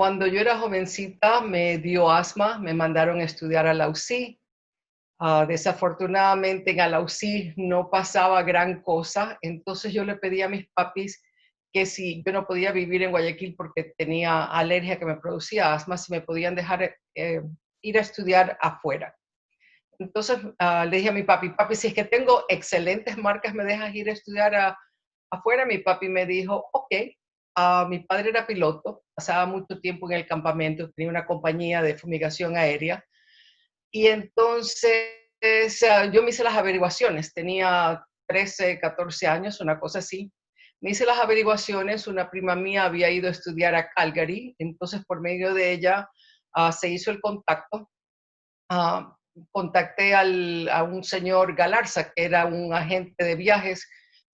Cuando yo era jovencita me dio asma, me mandaron a estudiar a la UCI. Desafortunadamente en la UCI no pasaba gran cosa, entonces yo le pedí a mis papis que si yo no podía vivir en Guayaquil porque tenía alergia que me producía asma, si me podían dejar ir a estudiar afuera. Entonces le dije a mi papi, papi, si es que tengo excelentes marcas, ¿me dejas ir a estudiar afuera? Mi papi me dijo, ok. Mi padre era piloto, pasaba mucho tiempo en el campamento, tenía una compañía de fumigación aérea y entonces yo me hice las averiguaciones, tenía 13, 14 años, una cosa así. Me hice las averiguaciones, una prima mía había ido a estudiar a Calgary, entonces por medio de ella se hizo el contacto. Uh, Contacté a un señor Galarza, que era un agente de viajes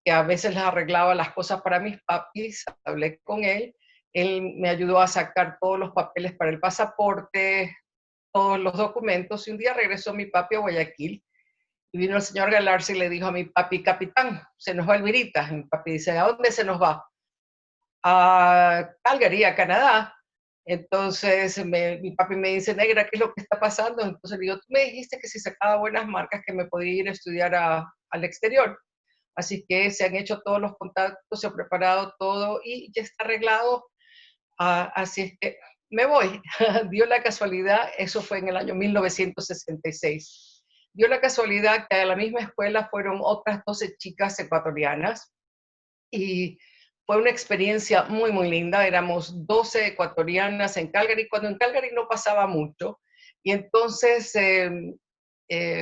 que a veces les arreglaba las cosas para mis papis. Hablé con él me ayudó a sacar todos los papeles para el pasaporte, todos los documentos, y un día regresó mi papi a Guayaquil y vino el señor Galarza y le dijo a mi papi, capitán, se nos va Elvirita. Y mi papi dice, ¿a dónde se nos va? A Calgary, a Canadá. Entonces mi papi me dice, negra, ¿qué es lo que está pasando? Entonces le digo, tú me dijiste que si sacaba buenas marcas que me podía ir a estudiar al exterior. Así que se han hecho todos los contactos, se ha preparado todo y ya está arreglado. Así es que me voy. Dio la casualidad, eso fue en el año 1966. Dio la casualidad que a la misma escuela fueron otras 12 chicas ecuatorianas y fue una experiencia muy, muy linda. Éramos 12 ecuatorianas en Calgary, cuando en Calgary no pasaba mucho. Y entonces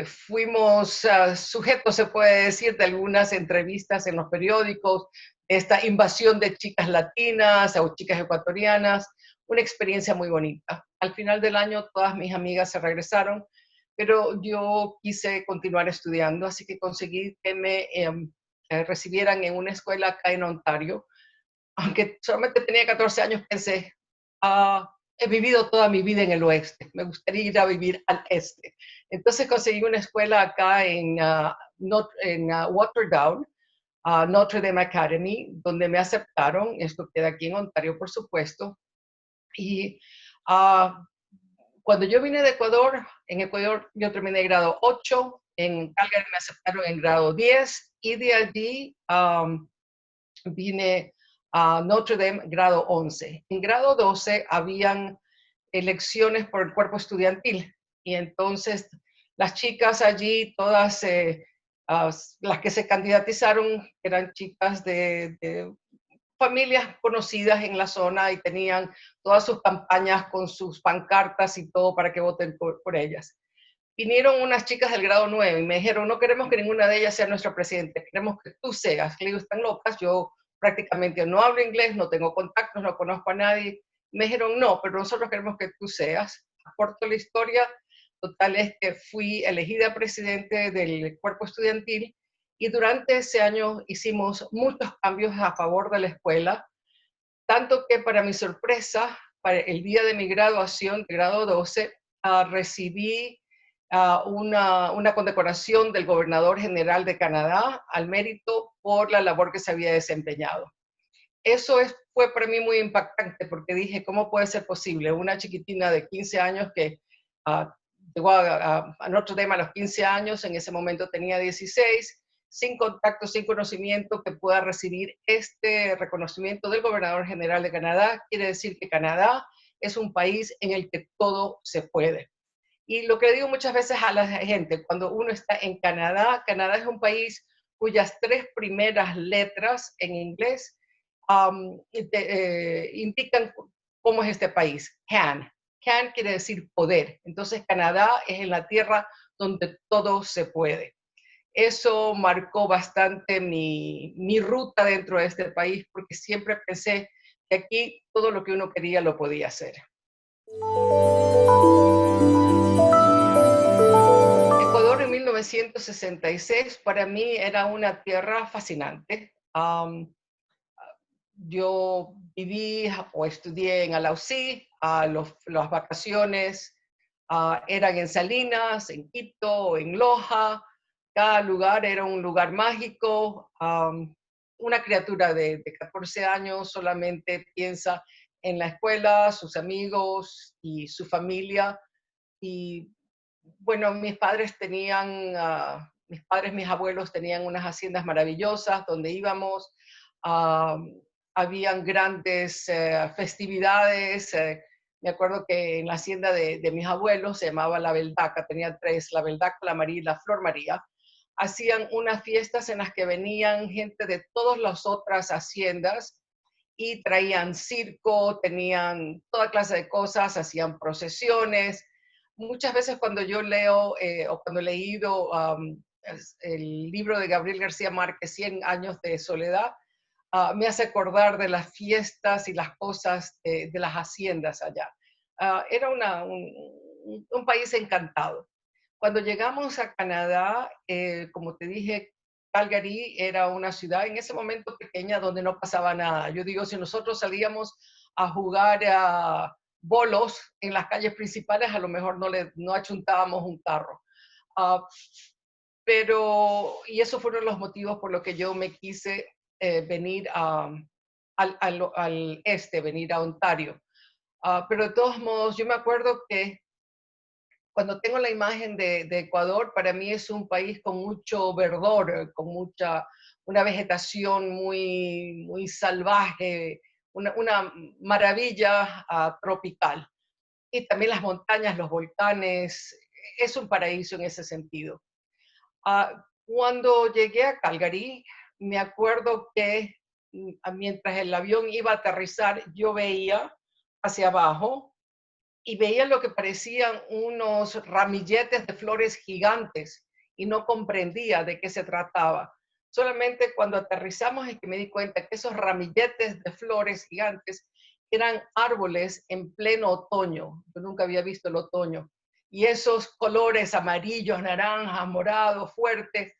fuimos sujetos, se puede decir, de algunas entrevistas en los periódicos, esta invasión de chicas latinas o chicas ecuatorianas, una experiencia muy bonita. Al final del año todas mis amigas se regresaron, pero yo quise continuar estudiando, así que conseguí que me recibieran en una escuela acá en Ontario. Aunque solamente tenía 14 años, pensé, he vivido toda mi vida en el oeste, me gustaría ir a vivir al este. Entonces conseguí una escuela acá en Waterdown, Notre Dame Academy, donde me aceptaron. Esto queda aquí en Ontario, por supuesto. Y uh, cuando yo vine de Ecuador, en Ecuador yo terminé grado 8, en Calgary me aceptaron en grado 10 y de allí vine a Notre Dame grado 11. En grado 12 habían elecciones por el cuerpo estudiantil y entonces las chicas allí, todas las que se candidatizaron eran chicas de familias conocidas en la zona y tenían todas sus campañas con sus pancartas y todo para que voten por ellas. Vinieron unas chicas del grado 9 y me dijeron, no queremos que ninguna de ellas sea nuestra presidenta, queremos que tú seas. Le digo, están locas, yo prácticamente no hablo inglés, no tengo contactos, no conozco a nadie. Me dijeron, no, pero nosotros queremos que tú seas. Aporto la historia, total es que fui elegida presidente del cuerpo estudiantil y durante ese año hicimos muchos cambios a favor de la escuela, tanto que para mi sorpresa, para el día de mi graduación de grado 12, recibí una condecoración del gobernador general de Canadá al mérito por la labor que se había desempeñado. Eso fue para mí muy impactante porque dije, ¿cómo puede ser posible? Una chiquitina de 15 años que uh, llegó a Notre Dame a los 15 años, en ese momento tenía 16, sin contacto, sin conocimiento, que pueda recibir este reconocimiento del gobernador general de Canadá. Quiere decir que Canadá es un país en el que todo se puede. Y lo que digo muchas veces a la gente, cuando uno está en Canadá, Canadá es un país cuyas 3 primeras letras en inglés indican cómo es este país. Can. Can quiere decir poder. Entonces Canadá es en la tierra donde todo se puede. Eso marcó bastante mi ruta dentro de este país porque siempre pensé que aquí todo lo que uno quería lo podía hacer. Ecuador en 1966 para mí era una tierra fascinante. Yo viví o estudié en Alausí, las vacaciones eran en Salinas, en Quito, en Loja. Cada lugar era un lugar mágico. Una criatura de 14 años solamente piensa en la escuela, sus amigos y su familia. Y bueno, mis padres, mis abuelos tenían unas haciendas maravillosas donde íbamos. ah, Habían grandes festividades. Me acuerdo que en la hacienda de mis abuelos se llamaba La Veldaca, tenía tres, La Veldaca, La María y La Flor María. Hacían unas fiestas en las que venían gente de todas las otras haciendas y traían circo, tenían toda clase de cosas, hacían procesiones. Muchas veces cuando yo leo o cuando he leído el libro de Gabriel García Márquez, 100 años de soledad, me hace acordar de las fiestas y las cosas de las haciendas allá. Era un país encantado. Cuando llegamos a Canadá, como te dije, Calgary era una ciudad en ese momento pequeña donde no pasaba nada. Yo digo, si nosotros salíamos a jugar a bolos en las calles principales, a lo mejor no achuntábamos un carro. Uh, y esos fueron los motivos por los que yo me quise venir al este, venir a Ontario. Pero de todos modos, yo me acuerdo que cuando tengo la imagen de Ecuador, para mí es un país con mucho verdor, con una vegetación muy salvaje, una maravilla tropical. Y también las montañas, los volcanes, es un paraíso en ese sentido. Cuando llegué a Calgary, me acuerdo que mientras el avión iba a aterrizar, yo veía hacia abajo y veía lo que parecían unos ramilletes de flores gigantes y no comprendía de qué se trataba. Solamente cuando aterrizamos es que me di cuenta que esos ramilletes de flores gigantes eran árboles en pleno otoño. Yo nunca había visto el otoño. Y esos colores amarillos, naranjas, morados, fuertes,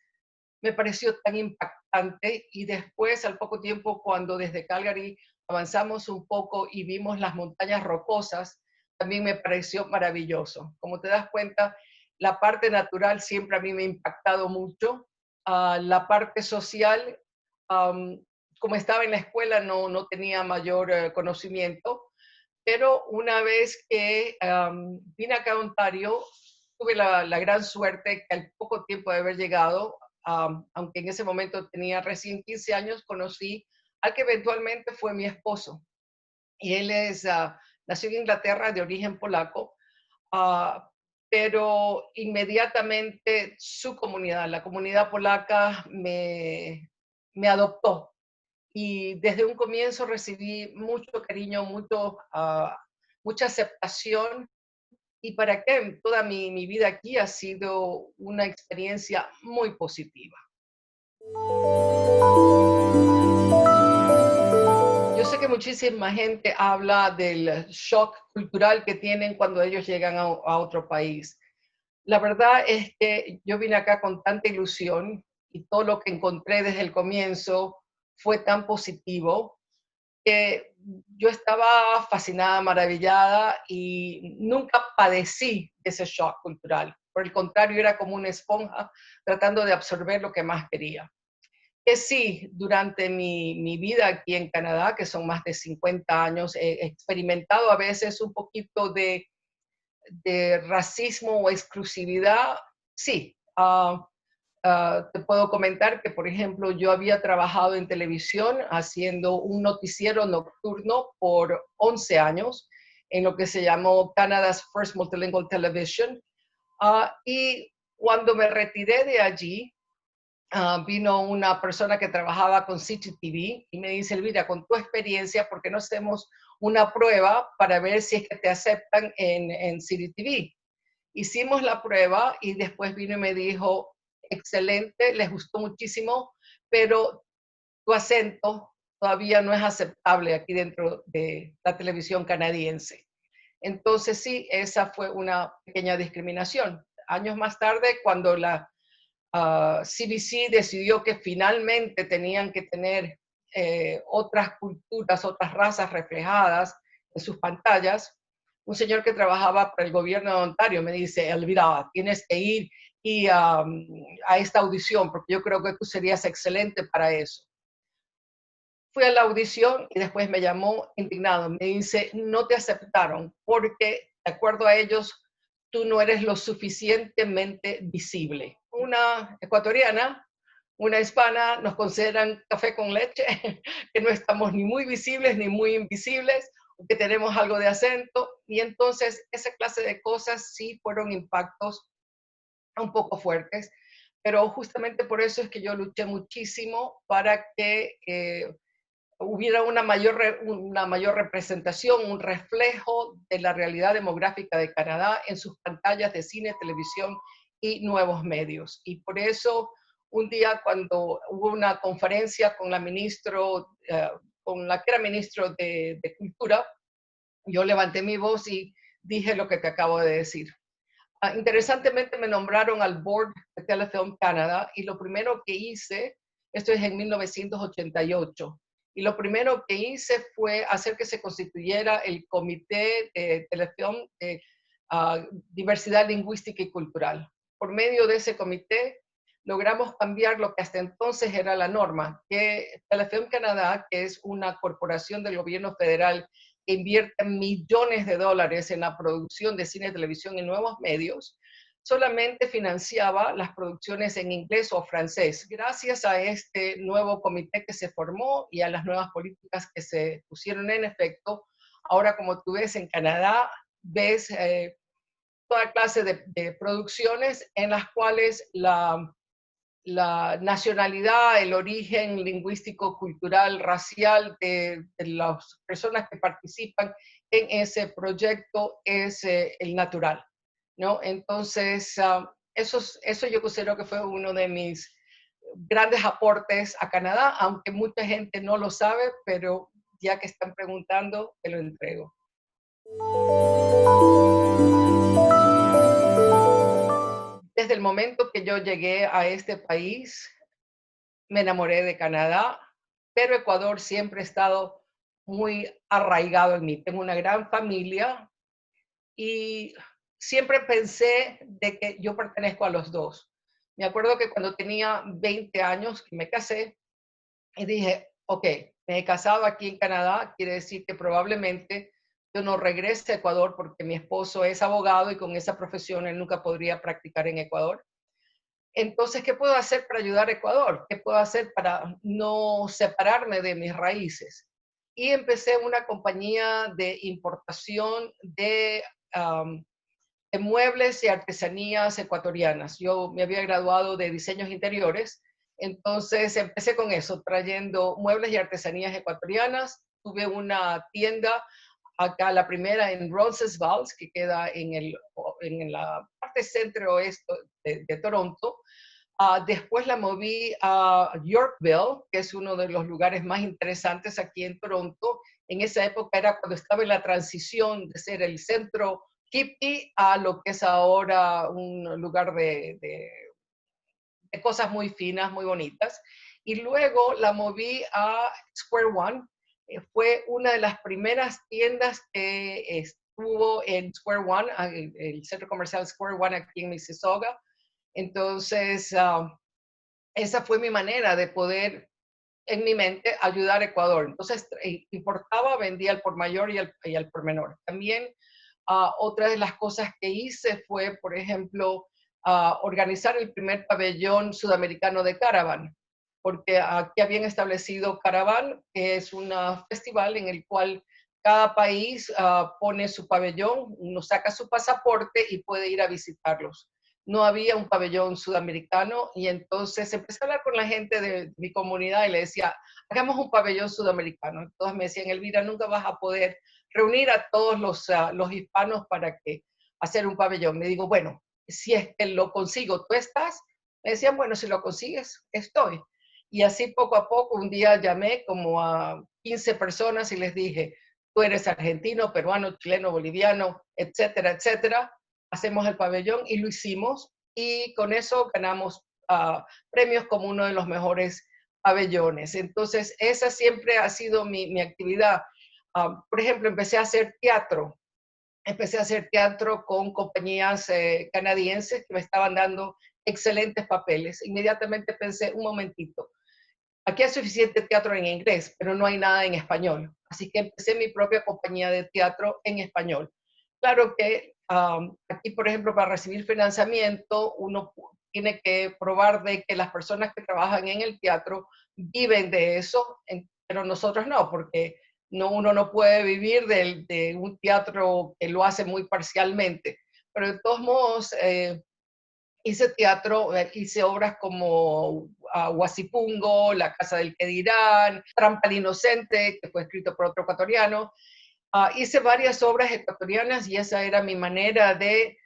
me pareció tan impactante. Y después, al poco tiempo, cuando desde Calgary avanzamos un poco y vimos las montañas rocosas, también me pareció maravilloso. Como te das cuenta, la parte natural siempre a mí me ha impactado mucho. La parte social, como estaba en la escuela, no tenía mayor conocimiento, pero una vez que vine acá a Ontario, tuve la gran suerte que al poco tiempo de haber llegado, aunque en ese momento tenía recién 15 años, conocí al que eventualmente fue mi esposo. Y él nació en Inglaterra de origen polaco, uh, pero inmediatamente su comunidad, la comunidad polaca, me adoptó. Y desde un comienzo recibí mucho cariño, mucha aceptación. Y para qué, toda mi vida aquí ha sido una experiencia muy positiva. Yo sé que muchísima gente habla del shock cultural que tienen cuando ellos llegan a otro país. La verdad es que yo vine acá con tanta ilusión y todo lo que encontré desde el comienzo fue tan positivo que yo estaba fascinada, maravillada y nunca padecí ese shock cultural. Por el contrario, era como una esponja tratando de absorber lo que más quería. Que sí, durante mi vida aquí en Canadá, que son más de 50 años, he experimentado a veces un poquito de racismo o exclusividad. Sí, te puedo comentar que, por ejemplo, yo había trabajado en televisión haciendo un noticiero nocturno por 11 años en lo que se llamó Canada's First Multilingual Television. Y cuando me retiré de allí, vino una persona que trabajaba con CTV y me dice, Elvira, con tu experiencia, ¿por qué no hacemos una prueba para ver si es que te aceptan en CTV? Hicimos la prueba y después vino y me dijo, excelente, les gustó muchísimo, pero tu acento todavía no es aceptable aquí dentro de la televisión canadiense. Entonces sí, esa fue una pequeña discriminación. Años más tarde, cuando la CBC decidió que finalmente tenían que tener otras culturas, otras razas reflejadas en sus pantallas, un señor que trabajaba para el gobierno de Ontario me dice, Elvira, tienes que ir a esta audición porque yo creo que tú serías excelente para eso. Fui a la audición y después me llamó indignado. Me dice, no te aceptaron porque, de acuerdo a ellos, tú no eres lo suficientemente visible. Una ecuatoriana, una hispana, nos consideran café con leche, que no estamos ni muy visibles ni muy invisibles, que tenemos algo de acento. Y entonces esa clase de cosas sí fueron impactos un poco fuertes, pero justamente por eso es que yo luché muchísimo para que hubiera una mayor representación, un reflejo de la realidad demográfica de Canadá en sus pantallas de cine, televisión y nuevos medios. Y por eso un día cuando hubo una conferencia con la ministro, con la que era ministro de Cultura, yo levanté mi voz y dije lo que te acabo de decir. Interesantemente me nombraron al board de Telefilm Canada y lo primero que hice, esto es en 1988, y lo primero que hice fue hacer que se constituyera el Comité de Telefilm de Diversidad Lingüística y Cultural. Por medio de ese comité logramos cambiar lo que hasta entonces era la norma, que Telefilm Canada, que es una corporación del gobierno federal que invierte millones de dólares en la producción de cine, televisión y nuevos medios, solamente financiaba las producciones en inglés o francés. Gracias a este nuevo comité que se formó y a las nuevas políticas que se pusieron en efecto, ahora como tú ves en Canadá, ves toda clase de producciones en las cuales la nacionalidad, el origen lingüístico, cultural, racial de las personas que participan en ese proyecto es el natural, ¿no? Entonces, eso yo considero que fue uno de mis grandes aportes a Canadá, aunque mucha gente no lo sabe, pero ya que están preguntando, te lo entrego. Desde el momento que yo llegué a este país, me enamoré de Canadá, pero Ecuador siempre ha estado muy arraigado en mí. Tengo una gran familia y siempre pensé de que yo pertenezco a los dos. Me acuerdo que cuando tenía 20 años que me casé y dije, ok, me he casado aquí en Canadá, quiere decir que probablemente yo no regrese a Ecuador porque mi esposo es abogado y con esa profesión él nunca podría practicar en Ecuador. Entonces, ¿qué puedo hacer para ayudar a Ecuador? ¿Qué puedo hacer para no separarme de mis raíces? Y empecé una compañía de importación de muebles y artesanías ecuatorianas. Yo me había graduado de diseños interiores, entonces empecé con eso, trayendo muebles y artesanías ecuatorianas. Tuve una tienda acá, la primera en Roncesvalles, que queda en la parte centro-oeste de Toronto. Después la moví a Yorkville, que es uno de los lugares más interesantes aquí en Toronto. En esa época era cuando estaba en la transición de ser el centro hippie a lo que es ahora un lugar de cosas muy finas, muy bonitas. Y luego la moví a Square One. Fue una de las primeras tiendas que estuvo en Square One, el centro comercial Square One aquí en Mississauga. Entonces, esa fue mi manera de poder, en mi mente, ayudar a Ecuador. Entonces, importaba, vendía al por mayor y al por menor. También, otra de las cosas que hice fue, por ejemplo, organizar el primer pabellón sudamericano de Caravan, porque aquí habían establecido Caravan, que es un festival en el cual cada país pone su pabellón, uno saca su pasaporte y puede ir a visitarlos. No había un pabellón sudamericano y entonces empecé a hablar con la gente de mi comunidad y le decía, hagamos un pabellón sudamericano. Entonces me decían, Elvira, nunca vas a poder reunir a todos los hispanos para que hacer un pabellón. Me digo, bueno, si es que lo consigo, ¿tú estás? Me decían, bueno, si lo consigues, estoy. Y así poco a poco, un día llamé como a 15 personas y les dije, tú eres argentino, peruano, chileno, boliviano, etcétera, etcétera. Hacemos el pabellón y lo hicimos y con eso ganamos premios como uno de los mejores pabellones. Entonces, esa siempre ha sido mi actividad. Por ejemplo, empecé a hacer teatro con compañías canadienses que me estaban dando excelentes papeles. Inmediatamente pensé, un momentito, aquí hay suficiente teatro en inglés, pero no hay nada en español. Así que empecé mi propia compañía de teatro en español. Claro que aquí, por ejemplo, para recibir financiamiento, uno tiene que probar de que las personas que trabajan en el teatro viven de eso, pero nosotros no, porque uno no puede vivir de un teatro que lo hace muy parcialmente. Pero de todos modos, hice teatro, hice obras como Huasipungo, La Casa del que dirán, Trampa al Inocente, que fue escrito por otro ecuatoriano. Hice varias obras ecuatorianas y esa era mi manera de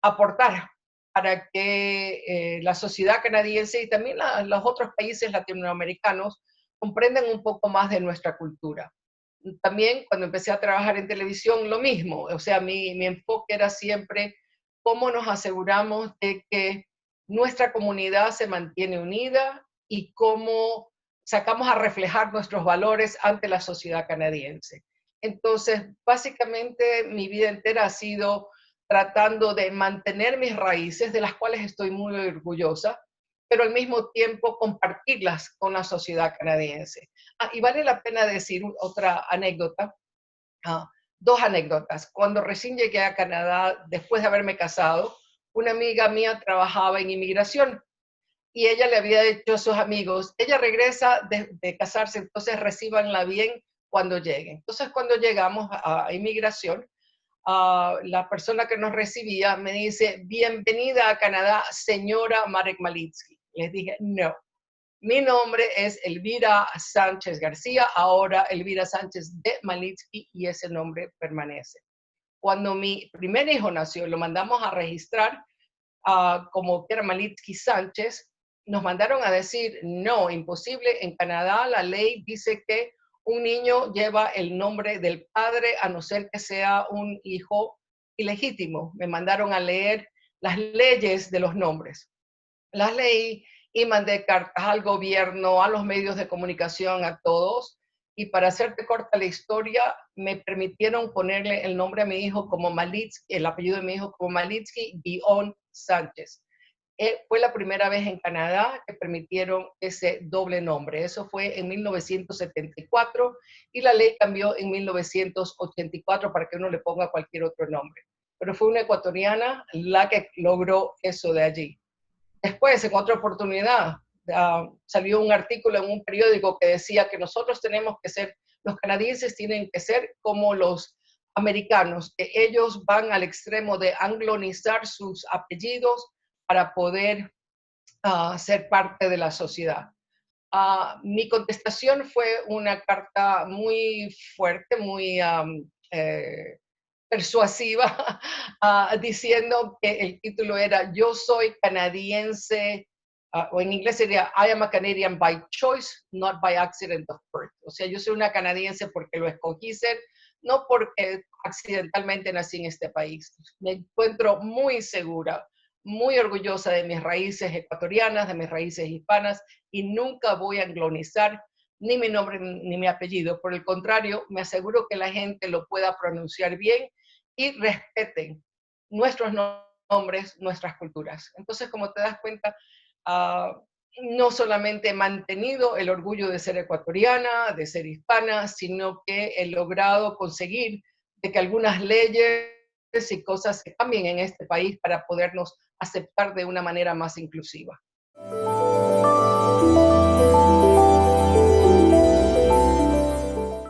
aportar para que la sociedad canadiense y también los otros países latinoamericanos comprendan un poco más de nuestra cultura. También cuando empecé a trabajar en televisión, lo mismo. O sea, mi enfoque era siempre cómo nos aseguramos de que nuestra comunidad se mantiene unida y cómo sacamos a reflejar nuestros valores ante la sociedad canadiense. Entonces, básicamente mi vida entera ha sido tratando de mantener mis raíces, de las cuales estoy muy orgullosa, pero al mismo tiempo compartirlas con la sociedad canadiense. Y vale la pena decir otra anécdota, ah, dos anécdotas. Cuando recién llegué a Canadá, después de haberme casado, una amiga mía trabajaba en inmigración y ella le había dicho a sus amigos, ella regresa de casarse, entonces recíbanla bien cuando llegue. Entonces cuando llegamos a inmigración, la persona que nos recibía me dice, bienvenida a Canadá, señora Marek Malitsky. Les dije, no, mi nombre es Elvira Sánchez García, ahora Elvira Sánchez de Malitsky y ese nombre permanece. Cuando mi primer hijo nació, lo mandamos a registrar como que era Malitsky Sánchez, nos mandaron a decir, no, imposible, en Canadá la ley dice que un niño lleva el nombre del padre a no ser que sea un hijo ilegítimo. Me mandaron a leer las leyes de los nombres. Las leí y mandé cartas al gobierno, a los medios de comunicación, a todos. Y para hacerte corta la historia, me permitieron ponerle el nombre a mi hijo como Malitsky, el apellido de mi hijo como Malitsky-Sánchez. Fue la primera vez en Canadá que permitieron ese doble nombre. Eso fue en 1974 y la ley cambió en 1984 para que uno le ponga cualquier otro nombre. Pero fue una ecuatoriana la que logró eso de allí. Después, en otra oportunidad, salió un artículo en un periódico que decía que nosotros tenemos que ser, los canadienses tienen que ser como los americanos, que ellos van al extremo de anglonizar sus apellidos para poder ser parte de la sociedad. Mi contestación fue una carta muy fuerte, muy persuasiva, diciendo que el título era Yo soy canadiense, o en inglés sería I am a Canadian by choice, not by accident of birth. O sea, yo soy una canadiense porque lo escogí ser, no porque accidentalmente nací en este país. Me encuentro muy segura, muy orgullosa de mis raíces ecuatorianas, de mis raíces hispanas, y nunca voy a anglonizar ni mi nombre ni mi apellido. Por el contrario, me aseguro que la gente lo pueda pronunciar bien y respeten nuestros nombres, nuestras culturas. Entonces, como te das cuenta, no solamente he mantenido el orgullo de ser ecuatoriana, de ser hispana, sino que he logrado conseguir de que algunas leyes y cosas se cambien en este país para podernos aceptar de una manera más inclusiva.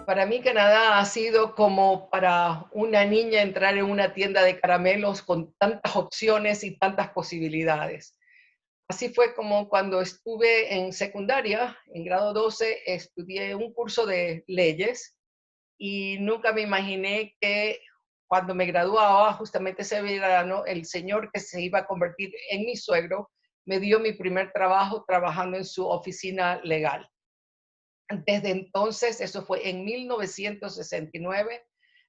Para mí Canadá ha sido como para una niña entrar en una tienda de caramelos con tantas opciones y tantas posibilidades. Así fue como cuando estuve en secundaria, en grado 12, estudié un curso de leyes y nunca me imaginé que cuando me graduaba, justamente ese verano, el señor que se iba a convertir en mi suegro me dio mi primer trabajo trabajando en su oficina legal. Desde entonces, eso fue en 1969,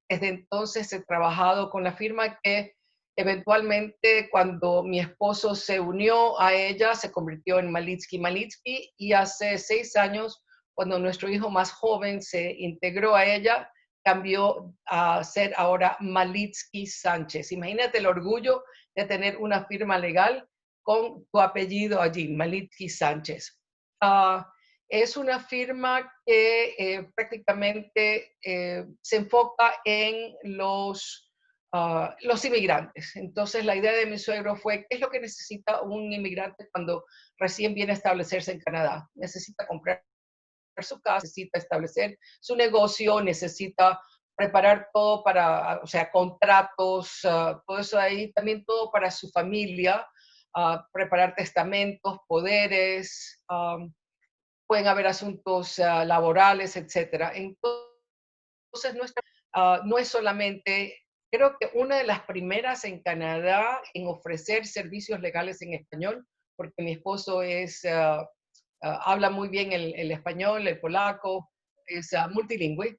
desde entonces he trabajado con la firma que eventualmente cuando mi esposo se unió a ella se convirtió en Malitsky Malitsky y hace 6 años cuando nuestro hijo más joven se integró a ella cambió a ser ahora Malitsky Sánchez. Imagínate el orgullo de tener una firma legal con tu apellido allí, Malitsky Sánchez. Es una firma que prácticamente se enfoca en los inmigrantes. Entonces, la idea de mi suegro fue, ¿qué es lo que necesita un inmigrante cuando recién viene a establecerse en Canadá? Necesita comprar su casa, necesita establecer su negocio, necesita preparar todo para, o sea, contratos, todo eso ahí, también todo para su familia, preparar testamentos, poderes, pueden haber asuntos laborales, etcétera. Entonces, no es solamente, creo que una de las primeras en Canadá en ofrecer servicios legales en español, porque mi esposo habla muy bien el español, el polaco, es multilingüe.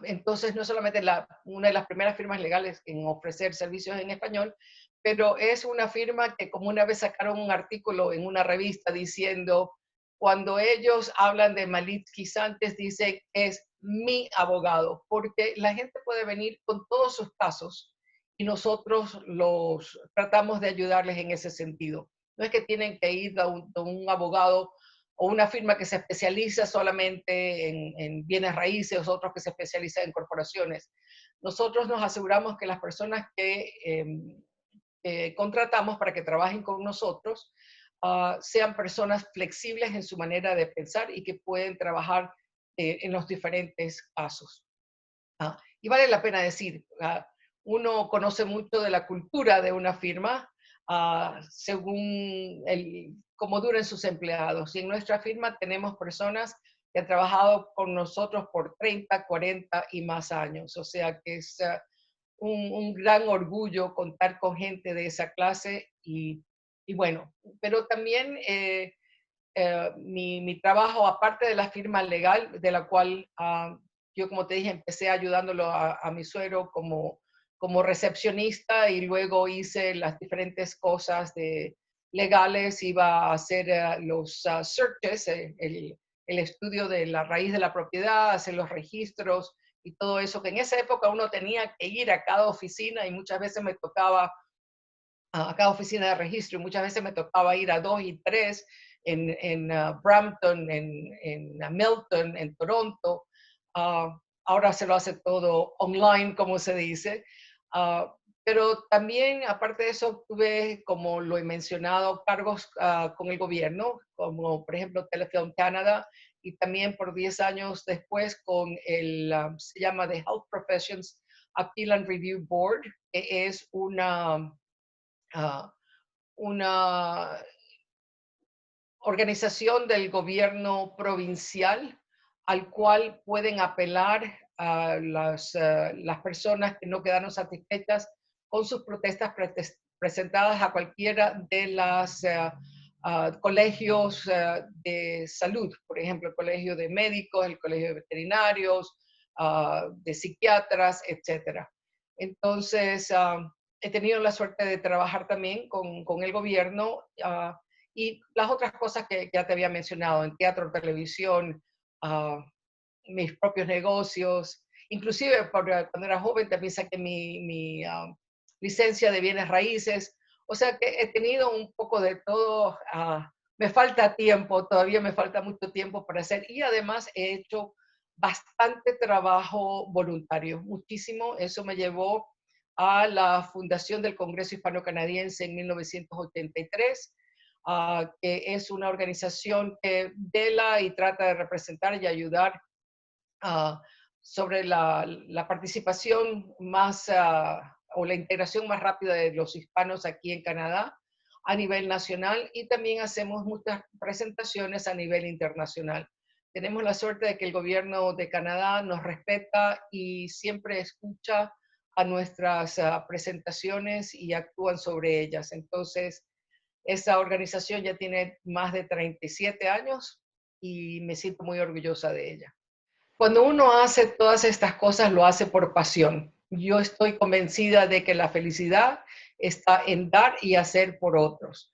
Entonces, no solamente una de las primeras firmas legales en ofrecer servicios en español, pero es una firma que como una vez sacaron un artículo en una revista diciendo, cuando ellos hablan de Malitsky antes dicen es mi abogado, porque la gente puede venir con todos sus casos y nosotros los tratamos de ayudarles en ese sentido. No es que tienen que ir a un abogado o una firma que se especializa solamente en bienes raíces, otros que se especializan en corporaciones. Nosotros nos aseguramos que las personas que contratamos para que trabajen con nosotros sean personas flexibles en su manera de pensar y que pueden trabajar en los diferentes casos. Y vale la pena decir, uno conoce mucho de la cultura de una firma según cómo duren sus empleados. Y en nuestra firma tenemos personas que han trabajado con nosotros por 30, 40 y más años. O sea que es un gran orgullo contar con gente de esa clase y bueno, pero también mi trabajo, aparte de la firma legal, de la cual yo, como te dije, empecé ayudándolo a mi suegro como recepcionista y luego hice las diferentes cosas legales, iba a hacer los searches, el estudio de la raíz de la propiedad, hacer los registros y todo eso, que en esa época uno tenía que ir a cada oficina y muchas veces me tocaba a cada oficina de registro y muchas veces me tocaba ir a 2 y 3 en Brampton, en Milton, en Toronto. Ahora se lo hace todo online, como se dice. Uh, pero también, aparte de eso, tuve, como lo he mencionado, cargos con el gobierno, como por ejemplo Telefilm Canada, y también por 10 años después con se llama The Health Professions Appeal and Review Board, que es uh, una organización del gobierno provincial al cual pueden apelar a las personas que no quedaron satisfechas con sus protestas presentadas a cualquiera de los colegios de salud, por ejemplo, el colegio de médicos, el colegio de veterinarios, de psiquiatras, etcétera. Entonces, he tenido la suerte de trabajar también con el gobierno y las otras cosas que ya te había mencionado, en teatro, televisión, mis propios negocios, inclusive cuando era joven también saqué mi licencia de bienes raíces, o sea que he tenido un poco de todo, me falta tiempo, todavía me falta mucho tiempo para hacer y además he hecho bastante trabajo voluntario, muchísimo, eso me llevó a la fundación del Congreso Hispano-Canadiense en 1983, que es una organización que vela y trata de representar y ayudar sobre la participación más o la integración más rápida de los hispanos aquí en Canadá a nivel nacional y también hacemos muchas presentaciones a nivel internacional. Tenemos la suerte de que el gobierno de Canadá nos respeta y siempre escucha a nuestras presentaciones y actúan sobre ellas. Entonces, esa organización ya tiene más de 37 años y me siento muy orgullosa de ella. Cuando uno hace todas estas cosas, lo hace por pasión. Yo estoy convencida de que la felicidad está en dar y hacer por otros.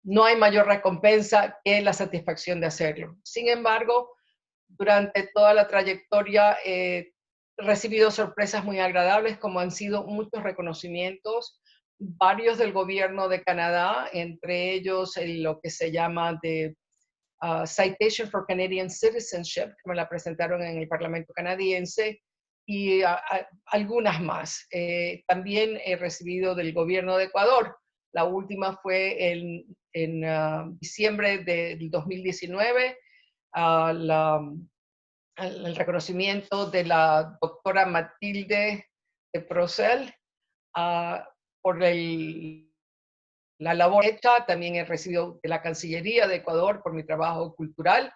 No hay mayor recompensa que la satisfacción de hacerlo. Sin embargo, durante toda la trayectoria he recibido sorpresas muy agradables, como han sido muchos reconocimientos, varios del gobierno de Canadá, entre ellos lo que se llama de Citation for Canadian Citizenship, que me la presentaron en el Parlamento canadiense, y algunas más. También he recibido del gobierno de Ecuador. La última fue en diciembre del 2019, el reconocimiento de la doctora Matilde de Procel por la labor hecha. También he recibido de la Cancillería de Ecuador por mi trabajo cultural.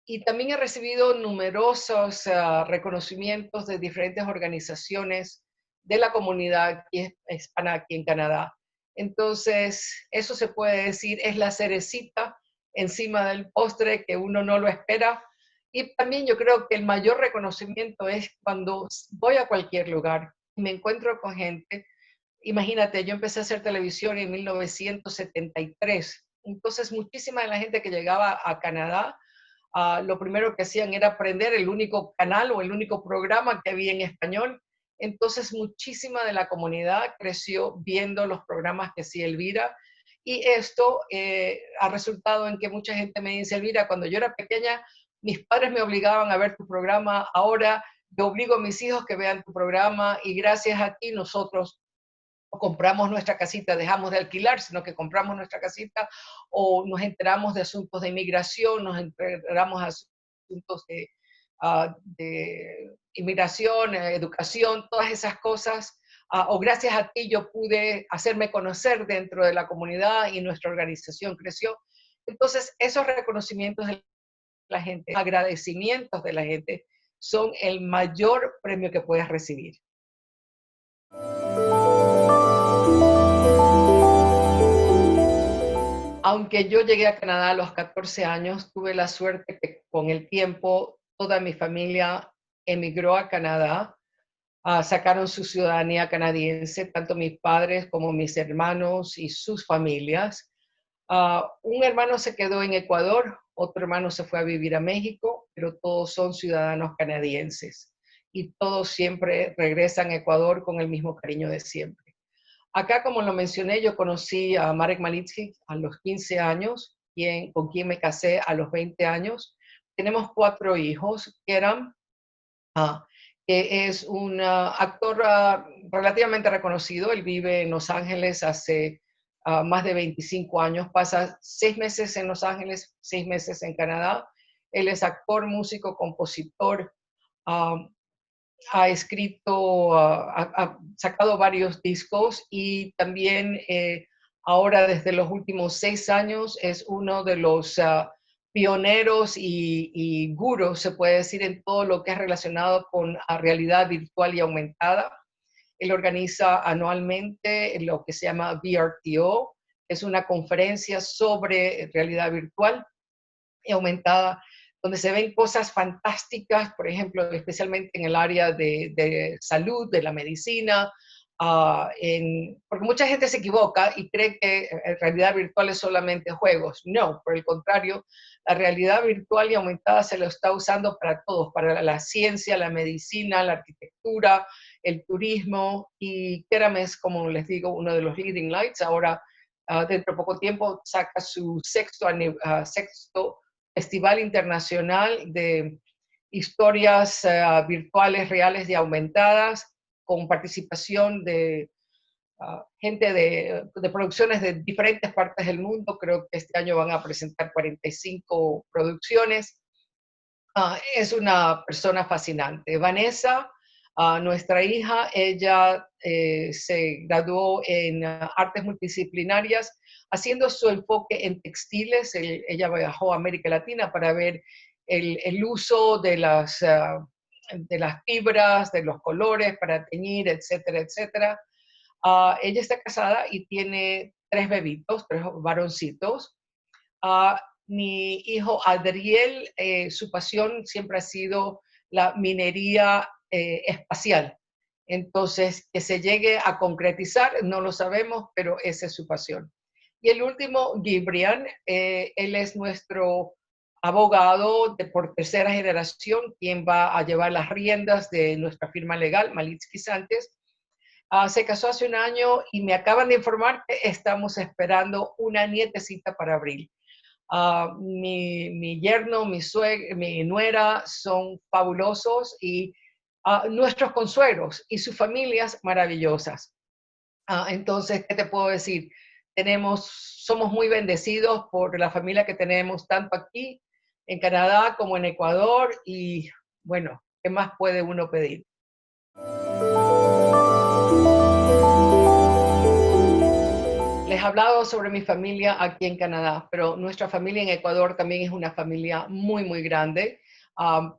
Y también he recibido numerosos reconocimientos de diferentes organizaciones de la comunidad hispana aquí en Canadá. Entonces, eso se puede decir es la cerecita encima del postre que uno no lo espera. Y también yo creo que el mayor reconocimiento es cuando voy a cualquier lugar y me encuentro con gente. Imagínate, yo empecé a hacer televisión en 1973. Entonces, muchísima de la gente que llegaba a Canadá, lo primero que hacían era aprender el único canal o el único programa que había en español. Entonces, muchísima de la comunidad creció viendo los programas que hacía Elvira. Y esto ha resultado en que mucha gente me dice: Elvira, cuando yo era pequeña, mis padres me obligaban a ver tu programa, ahora yo obligo a mis hijos que vean tu programa, y gracias a ti nosotros compramos nuestra casita, dejamos de alquilar, sino que compramos nuestra casita, o nos enteramos de asuntos de inmigración, nos enteramos de asuntos de inmigración, educación, todas esas cosas. O gracias a ti yo pude hacerme conocer dentro de la comunidad y nuestra organización creció. Entonces, esos reconocimientos de la gente, agradecimientos de la gente, son el mayor premio que puedes recibir. Aunque yo llegué a Canadá a los 14 años, tuve la suerte que con el tiempo toda mi familia emigró a Canadá, sacaron su ciudadanía canadiense, tanto mis padres como mis hermanos y sus familias. Un hermano se quedó en Ecuador, otro hermano se fue a vivir a México, pero todos son ciudadanos canadienses y todos siempre regresan a Ecuador con el mismo cariño de siempre. Acá, como lo mencioné, yo conocí a Marek Malitsky a los 15 años, con quien me casé a los 20 años. Tenemos 4 hijos. Kerem, que es un actor relativamente reconocido. Él vive en Los Ángeles hace más de 25 años. Pasa 6 meses en Los Ángeles, 6 meses en Canadá. Él es actor, músico, compositor. Ha escrito, ha sacado varios discos, y también ahora desde los últimos 6 años es uno de los pioneros y gurús, se puede decir, en todo lo que es relacionado con realidad virtual y aumentada. Él organiza anualmente lo que se llama VRTO, es una conferencia sobre realidad virtual y aumentada, donde se ven cosas fantásticas, por ejemplo, especialmente en el área de salud, de la medicina, porque mucha gente se equivoca y cree que realidad virtual es solamente juegos. No, por el contrario, la realidad virtual y aumentada se lo está usando para todos, para la ciencia, la medicina, la arquitectura, el turismo, y Kerem es, como les digo, uno de los leading lights. Ahora, dentro de poco tiempo, saca su sexto Festival Internacional de Historias Virtuales, Reales y Aumentadas, con participación de gente de producciones de diferentes partes del mundo. Creo que este año van a presentar 45 producciones. Es una persona fascinante. Vanessa, nuestra hija, ella se graduó en artes multidisciplinarias, haciendo su enfoque en textiles. Ella viajó a América Latina para ver el uso de las fibras, de los colores para teñir, etcétera, etcétera. Ella está casada y tiene 3 bebitos, 3 varoncitos. Mi hijo Adriel, su pasión siempre ha sido la minería espacial. Entonces, que se llegue a concretizar, no lo sabemos, pero esa es su pasión. Y el último, Gibrian, él es nuestro abogado por tercera generación, quien va a llevar las riendas de nuestra firma legal, Malitsky Santes. Se casó hace un año y me acaban de informar que estamos esperando una nietecita para abril. Mi yerno, mi nuera son fabulosos y nuestros consuegros y sus familias maravillosas. Entonces, ¿qué te puedo decir? Somos muy bendecidos por la familia que tenemos tanto aquí en Canadá como en Ecuador y bueno, ¿qué más puede uno pedir? Les he hablado sobre mi familia aquí en Canadá, pero nuestra familia en Ecuador también es una familia muy, muy grande.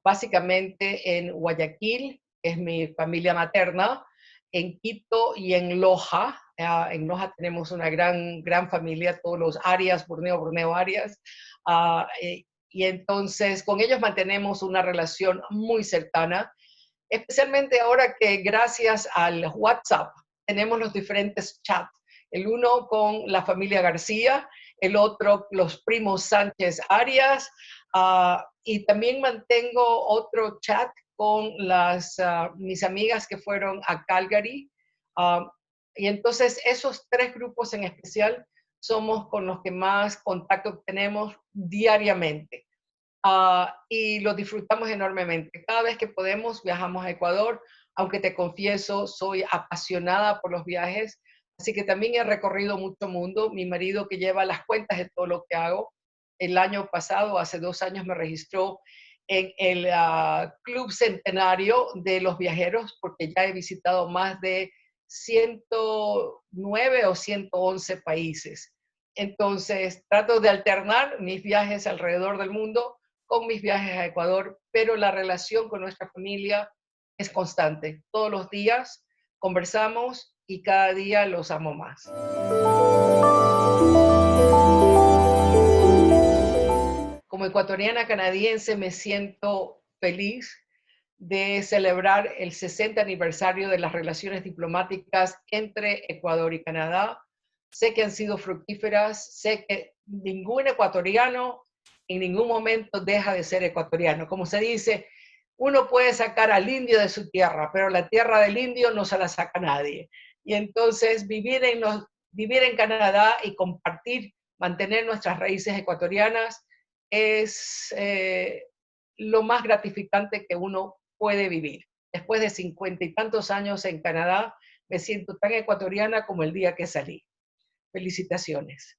Básicamente en Guayaquil, que es mi familia materna, en Quito y en Loja. En Loja tenemos una gran, gran familia, todos los Arias, Borneo Arias. Y entonces con ellos mantenemos una relación muy cercana, especialmente ahora que gracias al WhatsApp tenemos los diferentes chats, el uno con la familia García, el otro los primos Sánchez Arias, y también mantengo otro chat con mis amigas que fueron a Calgary. Uh, y entonces esos tres grupos en especial somos con los que más contacto tenemos diariamente. Y lo disfrutamos enormemente. Cada vez que podemos viajamos a Ecuador, aunque te confieso, soy apasionada por los viajes, así que también he recorrido mucho mundo. Mi marido que lleva las cuentas de todo lo que hago, el año pasado, hace 2 años, me registró en el Club Centenario de los Viajeros, porque ya he visitado más de 109 o 111 países. Entonces, trato de alternar mis viajes alrededor del mundo con mis viajes a Ecuador, pero la relación con nuestra familia es constante. Todos los días conversamos y cada día los amo más. Como ecuatoriana canadiense me siento feliz de celebrar el 60 aniversario de las relaciones diplomáticas entre Ecuador y Canadá. Sé que han sido fructíferas, sé que ningún ecuatoriano en ningún momento deja de ser ecuatoriano. Como se dice, uno puede sacar al indio de su tierra, pero la tierra del indio no se la saca nadie. Y entonces vivir en Canadá y compartir, mantener nuestras raíces ecuatorianas es lo más gratificante que uno puede vivir. Después de 50 y tantos años en Canadá, me siento tan ecuatoriana como el día que salí. Felicitaciones.